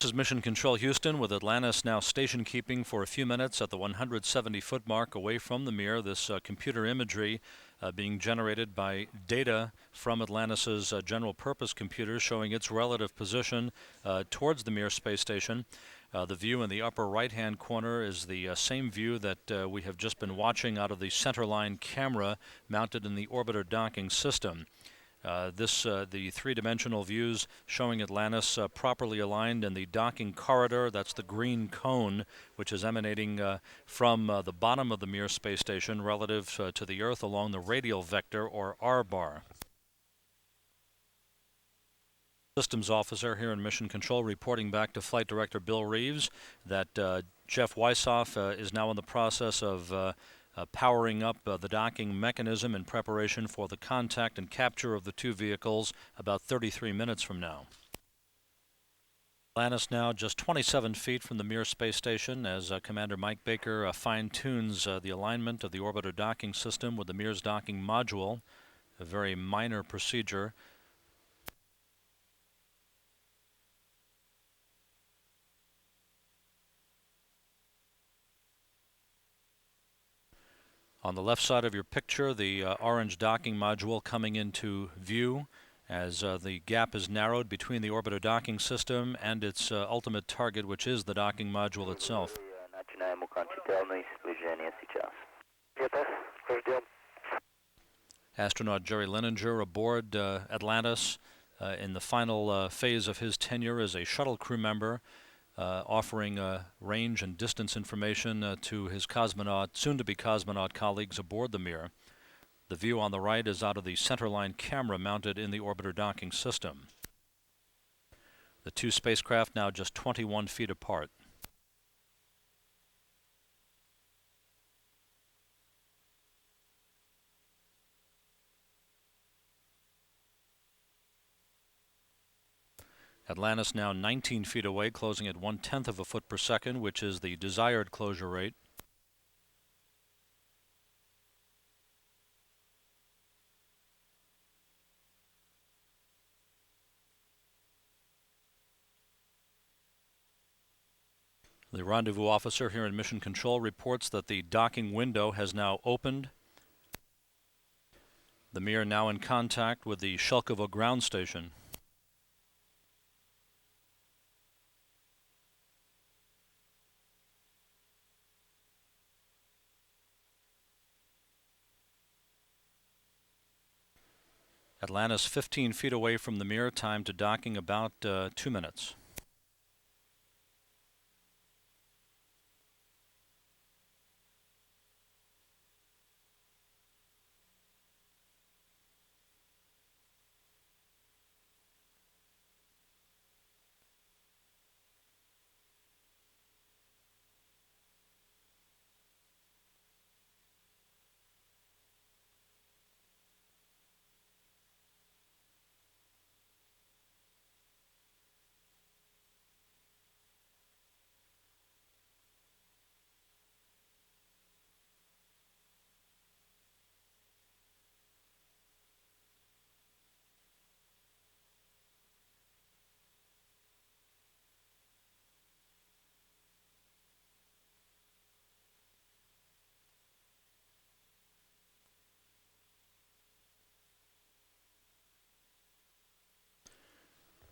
This is Mission Control Houston with Atlantis now station keeping for a few minutes at the 170-foot mark away from the Mir. This computer imagery being generated by data from Atlantis's general purpose computer showing its relative position towards the Mir space station. The view in the upper right-hand corner is the same view that we have just been watching out of the centerline camera mounted in the orbiter docking system. The three-dimensional views showing Atlantis properly aligned in the docking corridor. That's the green cone, which is emanating from the bottom of the Mir space station relative to the Earth along the radial vector, or R-bar. Systems officer here in Mission Control reporting back to Flight Director Bill Reeves that Jeff Weishoff is now in the process of powering up the docking mechanism in preparation for the contact and capture of the two vehicles about 33 minutes from now. Atlantis now just 27 feet from the Mir space station as Commander Mike Baker fine-tunes the alignment of the orbiter docking system with the Mir's docking module, a very minor procedure. On the left side of your picture, the orange docking module coming into view as the gap is narrowed between the orbiter docking system and its ultimate target, which is the docking module itself. Astronaut Jerry Lininger aboard Atlantis in the final phase of his tenure as a shuttle crew member, offering range and distance information to his soon-to-be cosmonaut colleagues aboard the Mir. The view on the right is out of the centerline camera mounted in the orbiter docking system. The two spacecraft now just 21 feet apart. Atlantis now 19 feet away, closing at 1/10 of a foot per second, which is the desired closure rate. The rendezvous officer here in Mission Control reports that the docking window has now opened. The Mir now in contact with the Shelkovo ground station. Atlantis 15 feet away from the Mir, time to docking about 2 minutes.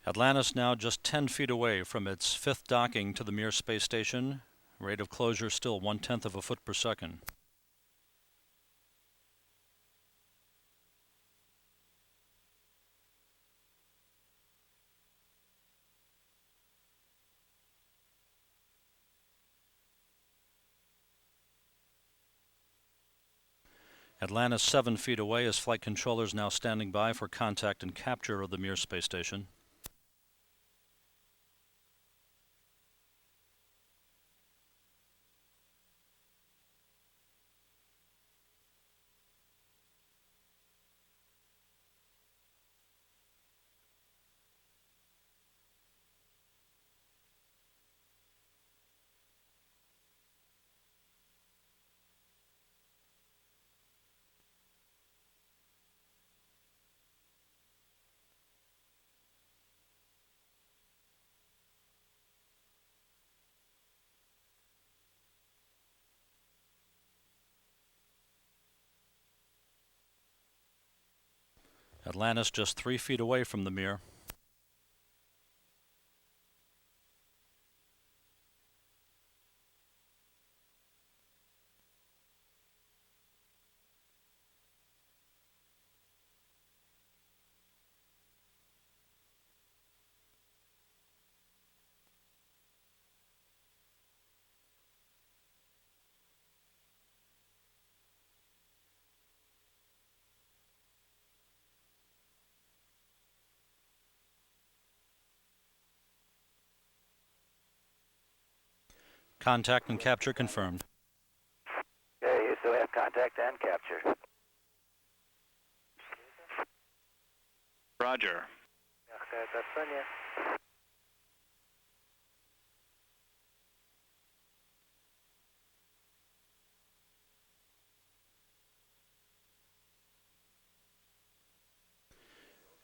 Atlantis now just 10 feet away from its fifth docking to the Mir space station. Rate of closure still 1/10 of a foot per second. Atlantis 7 feet away as flight controllers now standing by for contact and capture of the Mir space station. Atlantis just 3 feet away from the Mir. Contact and capture confirmed. Okay, you still have contact and capture. Roger.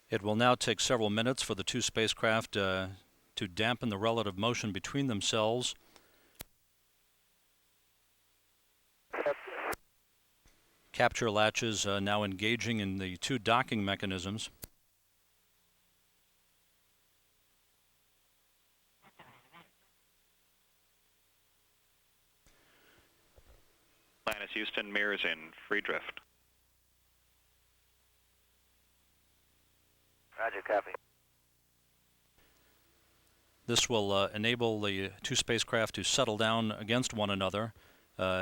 It will now take several minutes for the two spacecraft to dampen the relative motion between themselves. Capture latches now engaging in the two docking mechanisms. Atlantis Houston, Mir is in free drift. Roger, copy. This will enable the two spacecraft to settle down against one another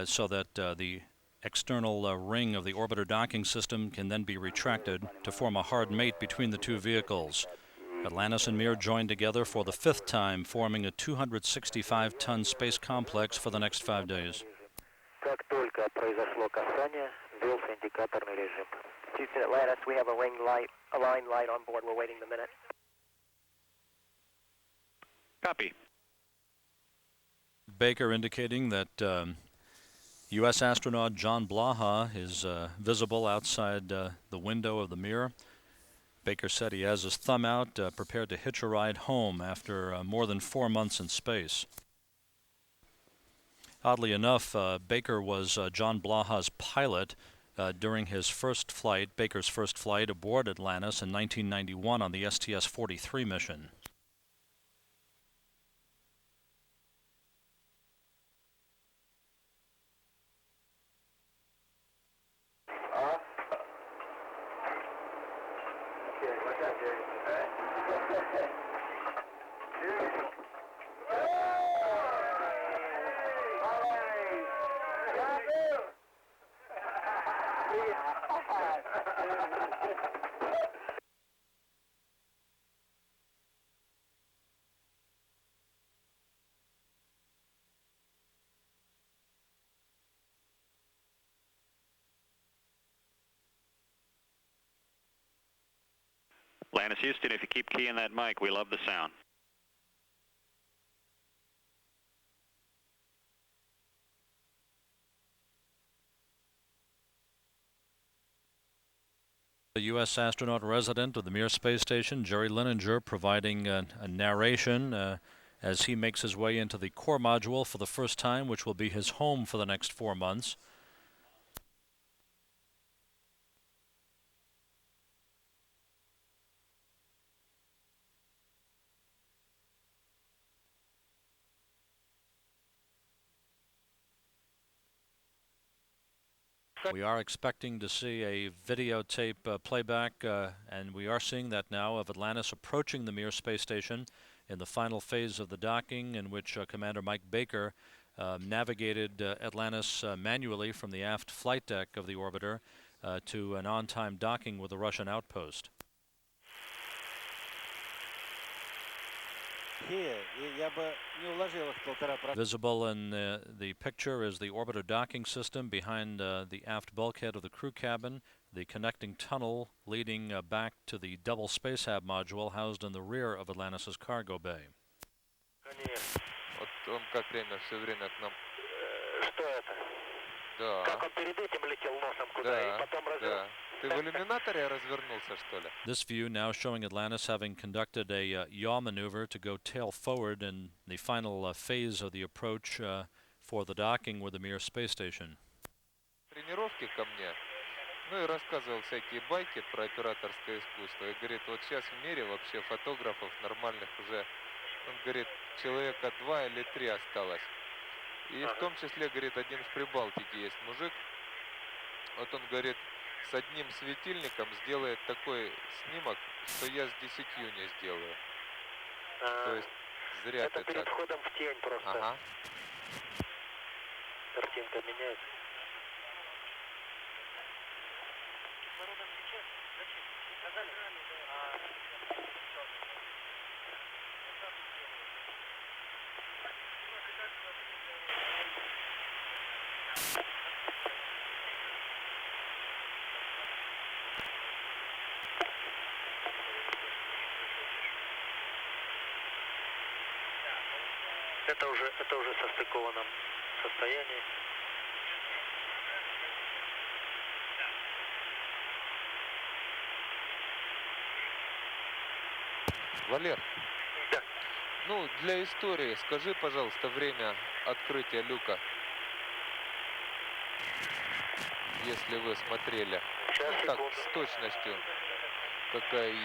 so that the external ring of the orbiter docking system can then be retracted to form a hard mate between the two vehicles. Atlantis and Mir joined together for the 5th time, forming a 265-ton space complex for the next 5 days. Как только произошло касание, ввелся индикаторный режим. Houston Atlantis, we have a line light on board. We're waiting the minute. Copy. Baker indicating that U.S. astronaut John Blaha is visible outside the window of the Mir. Baker said he has his thumb out, prepared to hitch a ride home after more than 4 months in space. Oddly enough, Baker was John Blaha's pilot during his first flight, Baker's first flight aboard Atlantis in 1991 on the STS-43 mission. Atlantis Houston, if you keep keying that mic, we love the sound. The U.S. astronaut resident of the Mir space station, Jerry Lininger, providing a narration as he makes his way into the core module for the first time, which will be his home for the next 4 months. We are expecting to see a videotape playback, and we are seeing that now, of Atlantis approaching the Mir space station in the final phase of the docking, in which Commander Mike Baker navigated Atlantis manually from the aft flight deck of the orbiter to an on-time docking with the Russian outpost. Visible in the picture is the orbiter docking system behind the aft bulkhead of the crew cabin, the connecting tunnel leading back to the double space hab module housed in the rear of Atlantis' cargo bay. Вот он как все время к нам. Что это? Да. Как он перед этим летел носом куда и потом Да. Ты в иллюминаторе развернулся, что ли? This view now showing Atlantis having conducted a yaw maneuver to go tail forward in the final phase of the approach for the docking with the Mir space station. Тренировки ко мне. Ну и рассказывал всякие байки про операторское искусство. И говорит, вот сейчас в мире вообще фотографов нормальных уже, он говорит, человека 2 или 3 осталось. И в том числе, говорит, один в Прибалтике есть мужик. Вот он говорит, с одним светильником сделает такой снимок, что я с 10 не сделаю. То есть зря Это ты перед так. входом в тень просто. Ага. Картинка меняется. Это уже в состыкованном состоянии. Валер, Да. ну для истории скажи, пожалуйста, время открытия люка, если вы смотрели. Сейчас, Ну так, секунду. с точностью, какая есть.